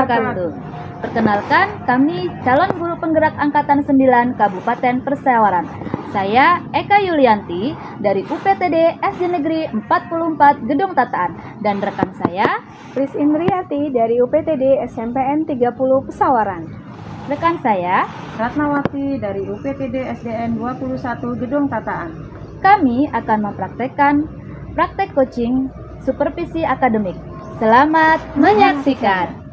wabarakatuh. Perkenalkan, kami calon guru penggerak Angkatan 9 Kabupaten Persewaran. Saya Eka Yulianti dari UPTD SD Negeri 44 Gedung Tataan, dan rekan saya Pris Indriati dari UPTD SMPN 30 Pesawaran. Rekan saya Ratnawati dari UPTD SDN 21 Gedung Tataan. Kami akan mempraktekkan praktek coaching supervisi akademik. Selamat menyaksikan.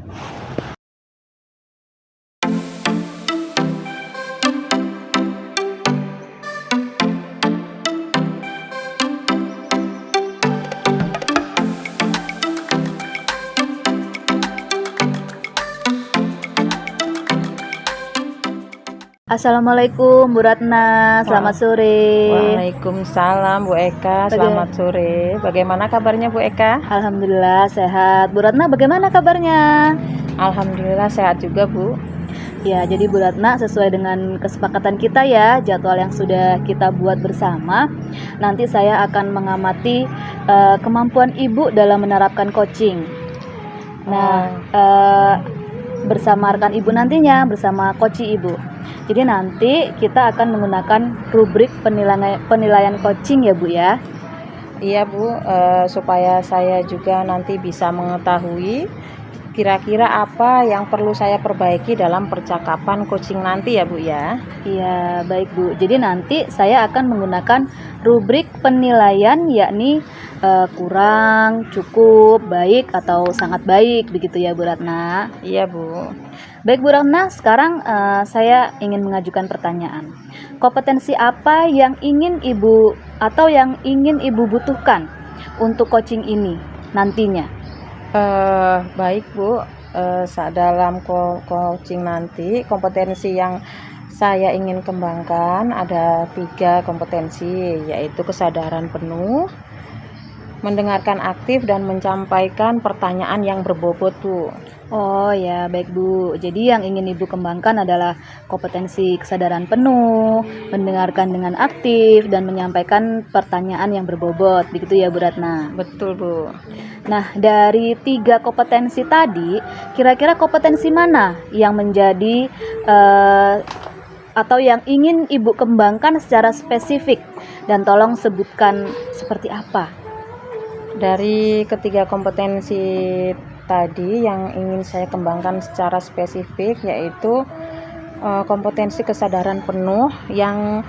Assalamualaikum Bu Ratna, selamat sore. Waalaikumsalam Bu Eka, selamat sore. Bagaimana kabarnya Bu Eka? Alhamdulillah sehat. Bu Ratna bagaimana kabarnya? Alhamdulillah sehat juga Bu. Ya, jadi Bu Ratna sesuai dengan kesepakatan kita ya, jadwal yang sudah kita buat bersama, nanti saya akan mengamati kemampuan Ibu dalam menerapkan coaching. Nah, bersama rekan Ibu nantinya, bersama coaching Ibu. Jadi nanti kita akan menggunakan rubrik penilaian coaching ya Bu ya. Iya Bu, supaya saya juga nanti bisa mengetahui kira-kira apa yang perlu saya perbaiki dalam percakapan coaching nanti ya Bu ya. Iya, baik Bu. Jadi nanti saya akan menggunakan rubrik penilaian, yakni kurang, cukup, baik, atau sangat baik, begitu ya Bu Ratna. Iya Bu. Baik Bu Ratna, sekarang saya ingin mengajukan pertanyaan. Kompetensi apa yang ingin Ibu atau yang ingin Ibu butuhkan untuk coaching ini nantinya? Baik Bu, dalam coaching nanti kompetensi yang saya ingin kembangkan ada 3 kompetensi, yaitu kesadaran penuh, mendengarkan aktif, dan menyampaikan pertanyaan yang berbobot Bu. Oh ya, baik Bu. Jadi yang ingin Ibu kembangkan adalah kompetensi kesadaran penuh, mendengarkan dengan aktif, dan menyampaikan pertanyaan yang berbobot. Begitu ya Bu Ratna? Betul Bu. Nah, dari 3 kompetensi tadi, kira-kira kompetensi mana yang menjadi atau yang ingin Ibu kembangkan secara spesifik? Dan tolong sebutkan seperti apa? Dari ketiga kompetensi tadi yang ingin saya kembangkan secara spesifik yaitu kompetensi kesadaran penuh yang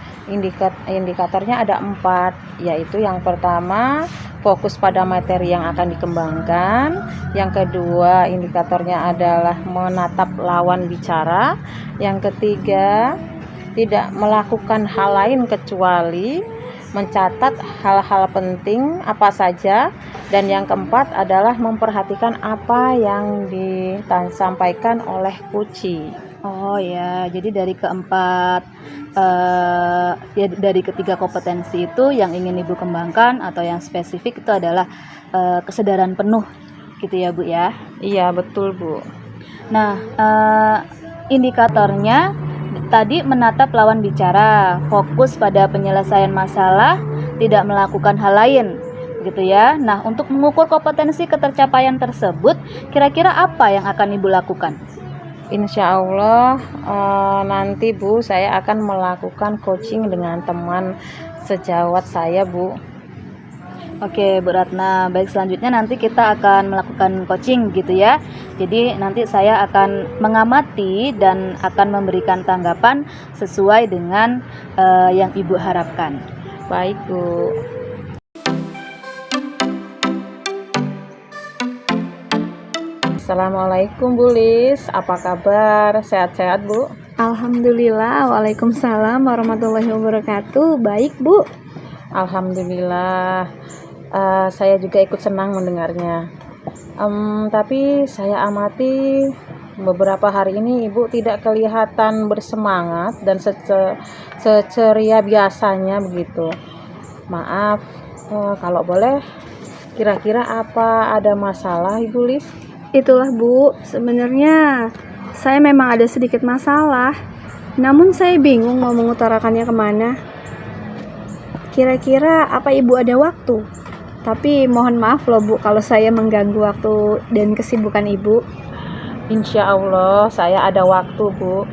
indikatornya ada 4, yaitu yang pertama fokus pada materi yang akan dikembangkan, yang kedua indikatornya adalah menatap lawan bicara, yang ketiga tidak melakukan hal lain kecuali mencatat hal-hal penting apa saja, dan yang keempat adalah memperhatikan apa yang disampaikan oleh coach. Oh ya, jadi dari dari ketiga kompetensi itu yang ingin Ibu kembangkan atau yang spesifik itu adalah kesadaran penuh, gitu ya Bu ya? Iya betul Bu. Nah, indikatornya tadi menatap lawan bicara, fokus pada penyelesaian masalah, tidak melakukan hal lain, gitu ya. Nah, untuk mengukur kompetensi ketercapaian tersebut, kira-kira apa yang akan Ibu lakukan? Insya Allah nanti Bu, saya akan melakukan coaching dengan teman sejawat saya Bu. Oke Bu Ratna, baik, selanjutnya nanti kita akan melakukan coaching gitu ya. Jadi nanti saya akan mengamati dan akan memberikan tanggapan sesuai dengan yang Ibu harapkan. Baik Bu. Assalamualaikum Bu Lis, apa kabar? Sehat-sehat Bu? Alhamdulillah, waalaikumsalam warahmatullahi wabarakatuh. Baik Bu. Alhamdulillah, saya juga ikut senang mendengarnya. Tapi saya amati beberapa hari ini Ibu tidak kelihatan bersemangat dan seceria biasanya begitu. Maaf, kalau boleh, kira-kira apa ada masalah Ibu Lis? Itulah Bu, sebenarnya saya memang ada sedikit masalah, namun saya bingung mau mengutarakannya kemana. Kira-kira apa Ibu ada waktu? Tapi mohon maaf loh Bu kalau saya mengganggu waktu dan kesibukan Ibu. Insya Allah saya ada waktu, Bu.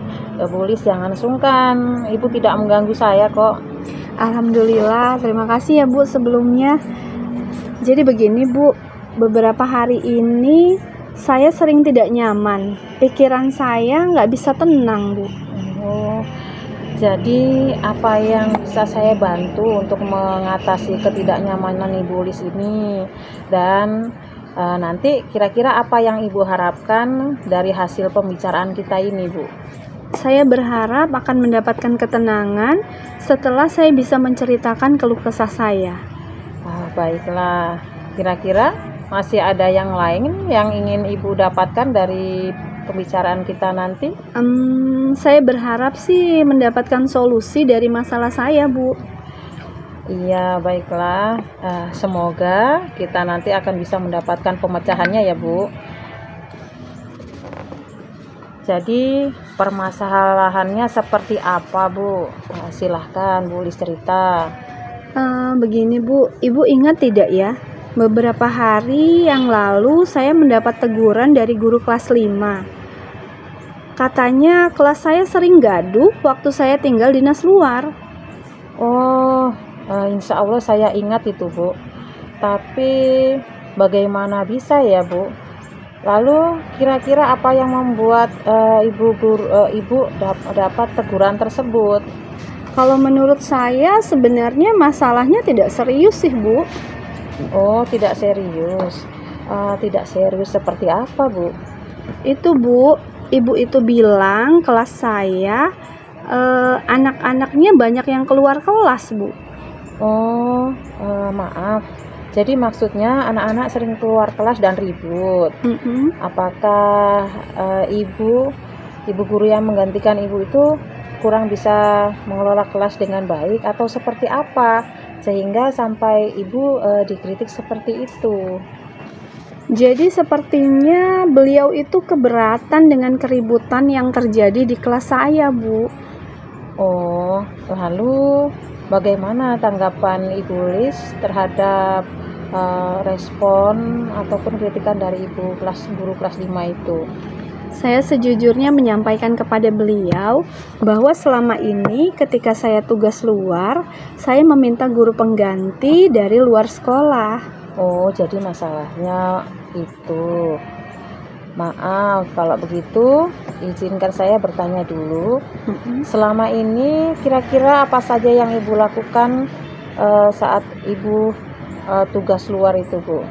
Bu Lis jangan sungkan, Ibu tidak mengganggu saya kok. Alhamdulillah, terima kasih ya Bu sebelumnya. Jadi begini Bu, beberapa hari ini saya sering tidak nyaman. Pikiran saya nggak bisa tenang Bu. Oh, jadi apa yang bisa saya bantu untuk mengatasi ketidaknyamanan Ibu Lis ini? Dan nanti kira-kira apa yang Ibu harapkan dari hasil pembicaraan kita ini, Bu? Saya berharap akan mendapatkan ketenangan setelah saya bisa menceritakan keluh kesah saya. Baiklah, kira-kira masih ada yang lain yang ingin Ibu dapatkan dari pembicaraan kita nanti? Saya berharap sih mendapatkan solusi dari masalah saya, Bu. Iya, baiklah. Semoga kita nanti akan bisa mendapatkan pemecahannya ya, Bu. Jadi, permasalahannya seperti apa, Bu? Silahkan, Bu Lis cerita. Begini, Bu. Ibu ingat tidak ya? Beberapa hari yang lalu saya mendapat teguran dari guru kelas 5. Katanya kelas saya sering gaduh waktu saya tinggal dinas luar. Oh, insya Allah saya ingat itu, Bu. Tapi bagaimana bisa ya, Bu? Lalu kira-kira apa yang membuat Ibu dapat teguran tersebut? Kalau menurut saya sebenarnya masalahnya tidak serius sih, Bu. Oh, tidak serius. Tidak serius seperti apa, Bu? Itu, Bu, ibu itu bilang kelas saya anak-anaknya banyak yang keluar kelas, Bu. Oh, maaf. Jadi maksudnya anak-anak sering keluar kelas dan ribut. Apakah ibu guru yang menggantikan ibu itu kurang bisa mengelola kelas dengan baik atau seperti apa sehingga sampai ibu dikritik seperti itu? Jadi sepertinya beliau itu keberatan dengan keributan yang terjadi di kelas saya, Bu. Oh, lalu bagaimana tanggapan Ibu Lis terhadap respon ataupun kritikan dari guru kelas 5 itu? Saya sejujurnya menyampaikan kepada beliau bahwa selama ini ketika saya tugas luar, saya meminta guru pengganti dari luar sekolah. Oh, jadi masalahnya itu. Maaf, kalau begitu izinkan saya bertanya dulu. Selama ini kira-kira apa saja yang Ibu lakukan saat Ibu tugas luar itu, Bu?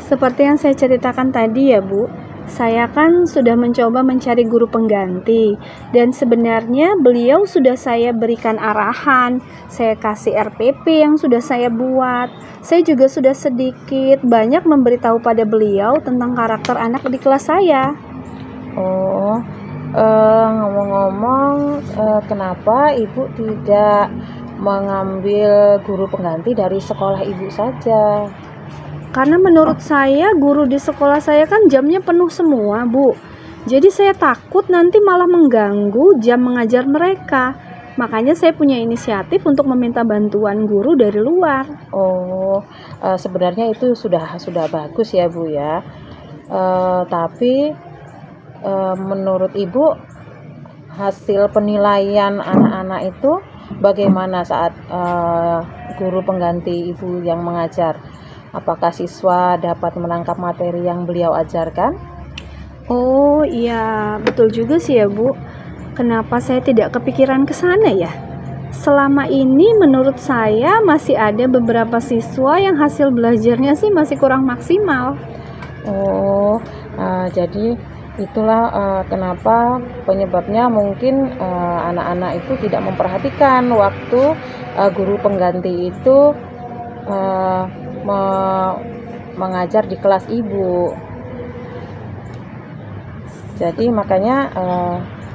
Seperti yang saya ceritakan tadi ya, Bu. Saya kan sudah mencoba mencari guru pengganti dan sebenarnya beliau sudah saya berikan arahan, saya kasih RPP yang sudah saya buat. Saya juga sudah sedikit banyak memberitahu pada beliau tentang karakter anak di kelas saya. Oh, ngomong-ngomong, kenapa Ibu tidak mengambil guru pengganti dari sekolah Ibu saja? Karena menurut saya guru di sekolah saya kan jamnya penuh semua, Bu. Jadi saya takut nanti malah mengganggu jam mengajar mereka. Makanya saya punya inisiatif untuk meminta bantuan guru dari luar. Oh, sebenarnya itu sudah bagus ya, Bu ya. Tapi menurut Ibu hasil penilaian anak-anak itu bagaimana saat guru pengganti Ibu yang mengajar? Apakah siswa dapat menangkap materi yang beliau ajarkan? Oh iya, betul juga sih ya, Bu. Kenapa saya tidak kepikiran ke sana ya? Selama ini menurut saya masih ada beberapa siswa yang hasil belajarnya sih masih kurang maksimal. Oh, jadi itulah kenapa penyebabnya mungkin anak-anak itu tidak memperhatikan waktu guru pengganti itu mengajar di kelas Ibu. Jadi makanya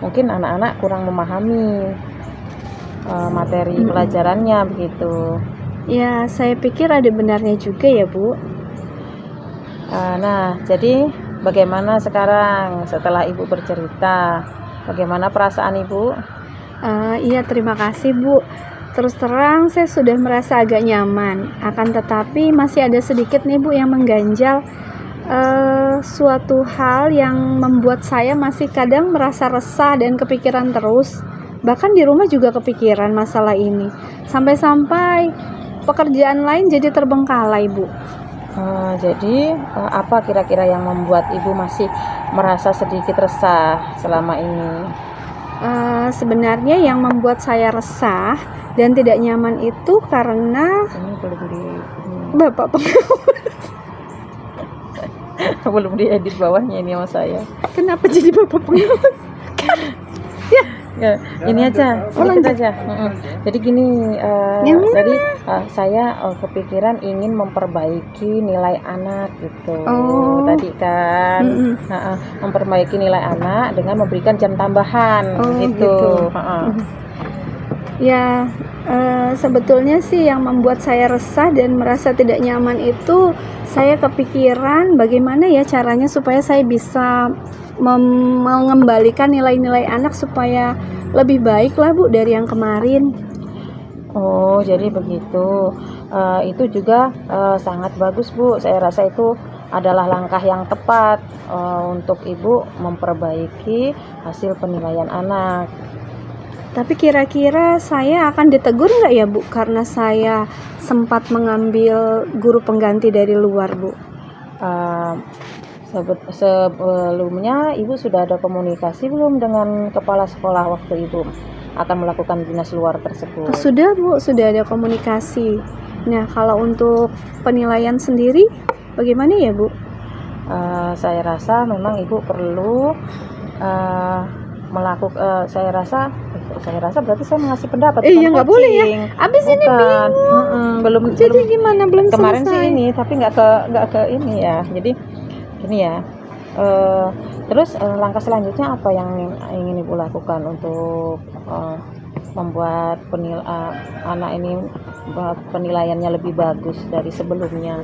mungkin anak-anak kurang memahami materi pelajarannya begitu. Ya, saya pikir ada benarnya juga ya, Bu. Nah, jadi bagaimana sekarang setelah Ibu bercerita? Bagaimana perasaan Ibu? Iya, terima kasih, Bu. Terus terang saya sudah merasa agak nyaman. Akan tetapi masih ada sedikit nih, Bu, yang mengganjal. suatu hal yang membuat saya masih kadang merasa resah dan kepikiran terus. Bahkan di rumah juga kepikiran masalah ini. Sampai-sampai pekerjaan lain jadi terbengkalai, Bu. Jadi apa kira-kira yang membuat Ibu masih merasa sedikit resah selama ini? Sebenarnya yang membuat saya resah dan tidak nyaman itu karena Ini Bapak belum diedit bawahnya ini sama saya. kenapa jadi Bapak pengawas? Ya, ini aja, sedikit aja. Jadi gini, tadi saya kepikiran ingin memperbaiki nilai anak gitu. Oh. Tadi kan, memperbaiki nilai anak dengan memberikan jam tambahan gitu. Ya, sebetulnya sih yang membuat saya resah dan merasa tidak nyaman itu saya kepikiran bagaimana ya caranya supaya saya bisa mengembalikan nilai-nilai anak supaya lebih baik lah, Bu, dari yang kemarin. Oh, jadi begitu. Itu juga sangat bagus, Bu. Saya rasa itu adalah langkah yang tepat untuk Ibu memperbaiki hasil penilaian anak. Tapi kira-kira saya akan ditegur nggak ya, Bu, karena saya sempat mengambil guru pengganti dari luar, Bu? Sebelumnya Ibu sudah ada komunikasi belum dengan kepala sekolah waktu Ibu akan melakukan dinas luar tersebut? Sudah, Bu, sudah ada komunikasi. Nah, kalau untuk penilaian sendiri bagaimana ya, Bu? Saya rasa memang Ibu perlu melakukan. Saya rasa berarti saya mengasih pendapat. Iya, nggak boleh ya. Abis ini belum. Jadi gimana? Belum kemarin selesai. sih ini, tapi nggak ke ini ya. Jadi ini ya. Terus langkah selanjutnya apa yang ingin Ibu lakukan untuk membuat anak ini penilaiannya lebih bagus dari sebelumnya?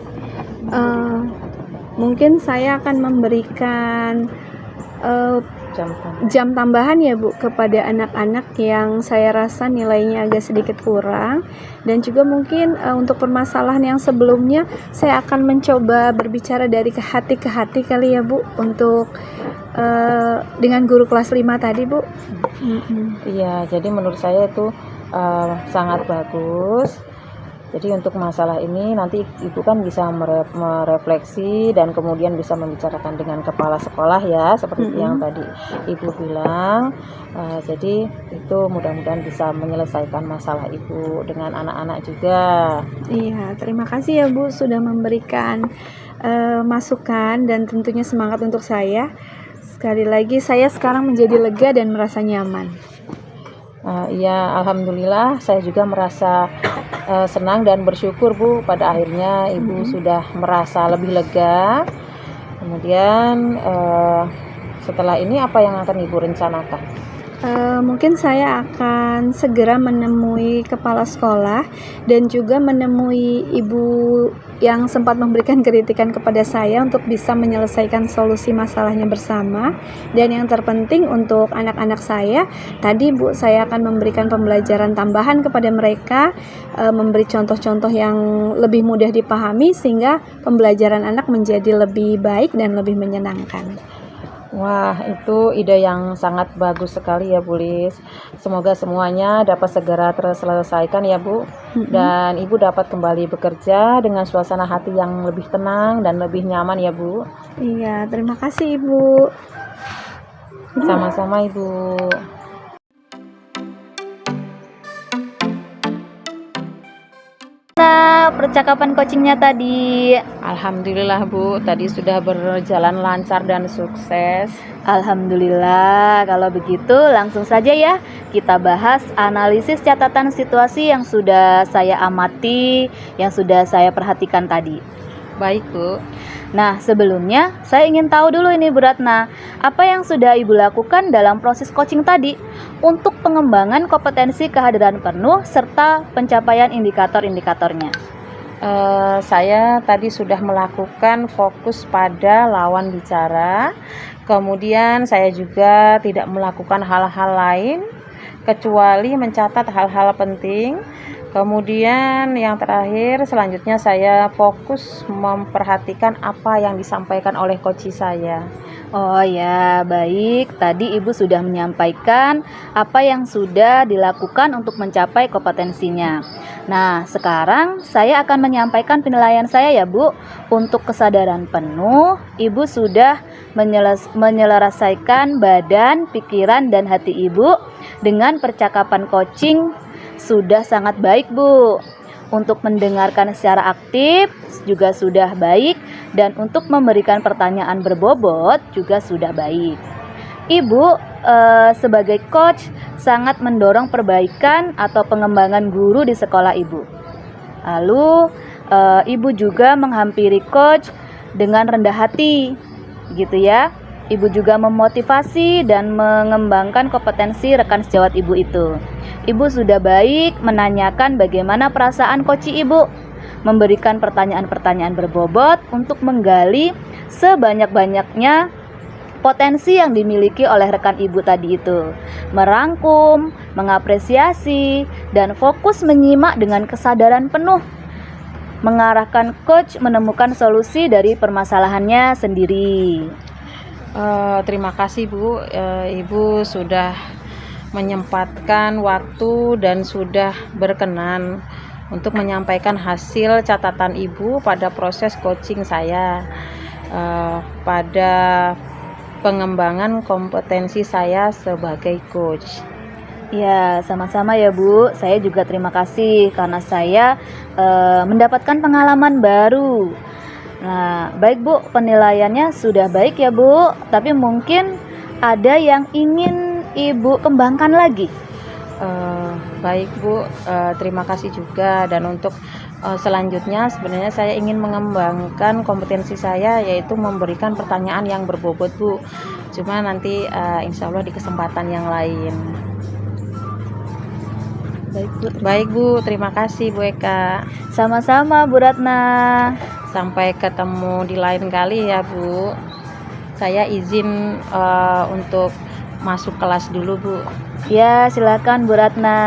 Mungkin saya akan memberikan jam tambahan ya, Bu, kepada anak-anak yang saya rasa nilainya agak sedikit kurang. Dan juga mungkin untuk permasalahan yang sebelumnya saya akan mencoba berbicara dari hati ke hati kali ya, Bu, untuk dengan guru kelas 5 tadi, Bu. Iya, jadi menurut saya itu sangat bagus. Jadi untuk masalah ini nanti Ibu kan bisa merefleksi dan kemudian bisa membicarakan dengan kepala sekolah ya, seperti yang tadi Ibu bilang. Jadi itu mudah-mudahan bisa menyelesaikan masalah Ibu dengan anak-anak juga. Iya, terima kasih ya, Bu, sudah memberikan masukan dan tentunya semangat untuk saya. Sekali lagi saya sekarang menjadi lega dan merasa nyaman. Iya, alhamdulillah saya juga merasa senang dan bersyukur, Bu, pada akhirnya Ibu sudah merasa lebih lega. Kemudian setelah ini apa yang akan Ibu rencanakan? Mungkin saya akan segera menemui kepala sekolah dan juga menemui ibu yang sempat memberikan kritikan kepada saya untuk bisa menyelesaikan solusi masalahnya bersama. Dan yang terpenting untuk anak-anak saya, tadi, Bu, saya akan memberikan pembelajaran tambahan kepada mereka, memberi contoh-contoh yang lebih mudah dipahami sehingga pembelajaran anak menjadi lebih baik dan lebih menyenangkan. Wah, itu ide yang sangat bagus sekali ya, Bu Lis. Semoga semuanya dapat segera terselesaikan ya, Bu. Dan Ibu dapat kembali bekerja dengan suasana hati yang lebih tenang dan lebih nyaman ya, Bu. Iya, terima kasih, Ibu. Sama-sama, Ibu. Percakapan coachingnya tadi. Alhamdulillah, Bu, tadi sudah berjalan lancar dan sukses. Alhamdulillah. Kalau begitu langsung saja ya kita bahas analisis catatan situasi yang sudah saya amati, yang sudah saya perhatikan tadi. Baik, Bu. Nah, sebelumnya saya ingin tahu dulu ini, Bu Ratna, apa yang sudah Ibu lakukan dalam proses coaching tadi untuk pengembangan kompetensi kehadiran penuh serta pencapaian indikator-indikatornya? Saya tadi sudah melakukan fokus pada lawan bicara. Kemudian saya juga tidak melakukan hal-hal lain kecuali mencatat hal-hal penting Kemudian yang terakhir, selanjutnya saya fokus memperhatikan apa yang disampaikan oleh coach saya. Oh ya, baik. Tadi Ibu sudah menyampaikan apa yang sudah dilakukan untuk mencapai kompetensinya. Nah, sekarang saya akan menyampaikan penilaian saya ya, Bu. Untuk kesadaran penuh, Ibu sudah menyelesaikan badan, pikiran, dan hati Ibu dengan percakapan coaching sudah sangat baik, Bu. Untuk mendengarkan secara aktif juga sudah baik, dan untuk memberikan pertanyaan berbobot juga sudah baik. Ibu sebagai coach sangat mendorong perbaikan atau pengembangan guru di sekolah Ibu. Lalu Ibu juga menghampiri coach dengan rendah hati, gitu ya. Ibu juga memotivasi dan mengembangkan kompetensi rekan sejawat Ibu itu. Ibu sudah baik menanyakan bagaimana perasaan coach Ibu, memberikan pertanyaan-pertanyaan berbobot untuk menggali sebanyak-banyaknya potensi yang dimiliki oleh rekan Ibu tadi itu, merangkum, mengapresiasi, dan fokus menyimak dengan kesadaran penuh, mengarahkan coach menemukan solusi dari permasalahannya sendiri. Terima kasih Bu, Ibu sudah menyempatkan waktu dan sudah berkenan untuk menyampaikan hasil catatan Ibu pada proses coaching saya, pada pengembangan kompetensi saya sebagai coach. Ya, sama-sama ya Bu. Saya juga terima kasih karena saya mendapatkan pengalaman baru. Nah, baik Bu, penilaiannya sudah baik ya Bu. Tapi mungkin ada yang ingin Ibu kembangkan lagi. Baik Bu, terima kasih juga. Dan untuk selanjutnya sebenarnya saya ingin mengembangkan kompetensi saya, yaitu memberikan pertanyaan yang berbobot Bu. Cuma nanti insya Allah di kesempatan yang lain. Baik Bu. Baik Bu, terima kasih Bu Eka. Sama-sama Bu Ratna. Sampai ketemu di lain kali ya Bu. Saya izin untuk masuk kelas dulu Bu. Ya, silakan Bu Ratna.